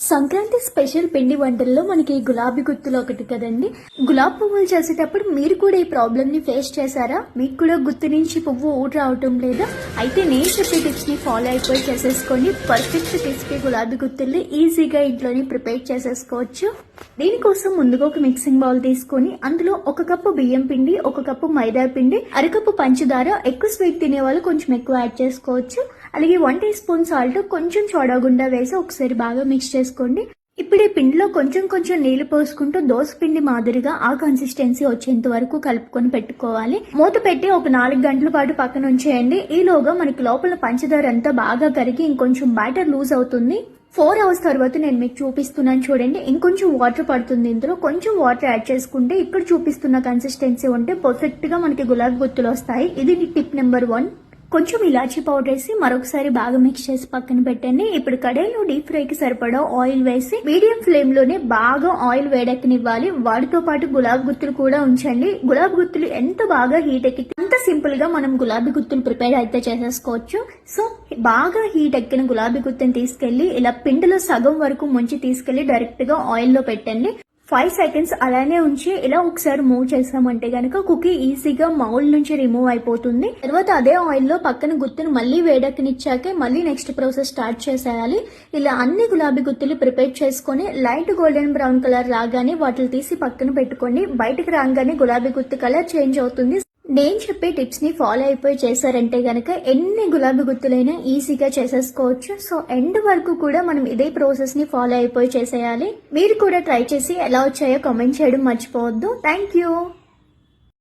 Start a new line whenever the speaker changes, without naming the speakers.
Sankranti special పిండి వంటల్లో మనకి గులాబీ గుత్తులు ఒకటి కదండి. గులాబీ పువ్వులు చేసేటప్పుడు మీరు కూడా ఈ ప్రాబ్లమ్ ని ఫేస్ చేశారా? మీకు కూడా గుత్తు నుంచి పువ్వు ఊట రావటం లేదా? అయితే నేను చెప్పే టిప్స్ ని ఫాలో అయిపోయి చేసేసుకోండి. పర్ఫెక్ట్ క్రిస్పీ గులాబీ గుత్తుల్ని ఈజీగా ఇంట్లోనే ప్రిపేర్ చేసేసుకోవచ్చు. దీనికోసం ముందుగా ఒక మిక్సింగ్ బౌల్ తీసుకొని అందులో 1 కప్పు బియ్యం పిండి, 1 కప్పు మైదా పిండి, అరకప్పు పంచదార, ఎక్కువ స్వీట్ తినే వాళ్ళు కొంచెం ఎక్కువ యాడ్ చేసుకోవచ్చు. అలాగే 1 టీ స్పూన్ సాల్ట్, కొంచెం సోడా గుండా వేసి ఒకసారి బాగా మిక్స్ చేసుకోండి. ఇప్పుడు ఈ పిండిలో కొంచెం కొంచెం నీళ్లు పోసుకుంటూ దోస పిండి మాదిరిగా ఆ కన్సిస్టెన్సీ వచ్చేంత వరకు కలుపుకొని పెట్టుకోవాలి. మూత పెట్టి ఒక 4 గంటల పాటు పక్కన ఉంచేయండి. ఈలోగా మనకి లోపల పంచదార అంతా బాగా కరిగి ఇంకొంచెం బ్యాటర్ లూజ్ అవుతుంది. 4 అవర్స్ తర్వాత నేను మీకు చూపిస్తున్నాను చూడండి. ఇంకొంచెం వాటర్ పడుతుంది. ఇందులో కొంచెం వాటర్ యాడ్ చేసుకుంటే ఇక్కడ చూపిస్తున్న కన్సిస్టెన్సీ ఉంటే పర్ఫెక్ట్ గా మనకి గులాబీ గుత్తులు వస్తాయి. ఇది టిప్ నెంబర్ 1. కొంచెం ఇలాచీ పౌడర్ వేసి మరొకసారి బాగా మిక్స్ చేసి పక్కన పెట్టండి. ఇప్పుడు కడాయిలో డీప్ ఫ్రైకి సరిపడా ఆయిల్ వేసి మీడియం ఫ్లేమ్ లోనే బాగా ఆయిల్ వేడెక్కనివ్వాలి. వాటితో పాటు గులాబీ గుత్తులు కూడా ఉంచండి. గులాబీ గుత్తులు ఎంత బాగా హీట్ ఎక్కితే అంత సింపుల్ గా మనం గులాబీ గుత్తులు ప్రిపేర్ అయితే చేసేసుకోవచ్చు. సో బాగా హీట్ ఎక్కిన గులాబీ గుత్తుని తీసుకెళ్లి ఇలా పిండిలో సగం వరకు ముంచి తీసుకెళ్లి డైరెక్ట్ గా ఆయిల్ లో పెట్టండి. 5 సెకండ్స్ అలానే ఉంచి ఇలా ఒకసారి మూవ్ చేసామంటే గనక కుకీ ఈజీగా మౌల్డ్ నుంచి రిమూవ్ అయిపోతుంది. తర్వాత అదే ఆయిల్ లో పక్కన గుత్తును మళ్ళీ వేడెక్కనిచ్చాకే మళ్ళీ నెక్స్ట్ ప్రాసెస్ స్టార్ట్ చేసేయాలి. ఇలా అన్ని గులాబీ గుత్తులు ప్రిపేర్ చేసుకుని లైట్ గోల్డెన్ బ్రౌన్ కలర్ రాగానే వాటిని తీసి పక్కన పెట్టుకోండి. బయటకు రాగానే గులాబీ గుత్తు కలర్ చేంజ్ అవుతుంది. నేను చెప్పే టిప్స్ ని ఫాలో అయిపోయి చేశారంటే గనక ఎన్ని గులాబీ గుత్తులైనా ఈజీగా చేసేసుకోవచ్చు. సో ఎండ్ వరకు కూడా మనం ఇదే ప్రాసెస్ ని ఫాలో అయిపోయి చేసేయాలి. మీరు కూడా ట్రై చేసి ఎలా వచ్చాయో కామెంట్ చేయడం మర్చిపోవద్దు. Thank you.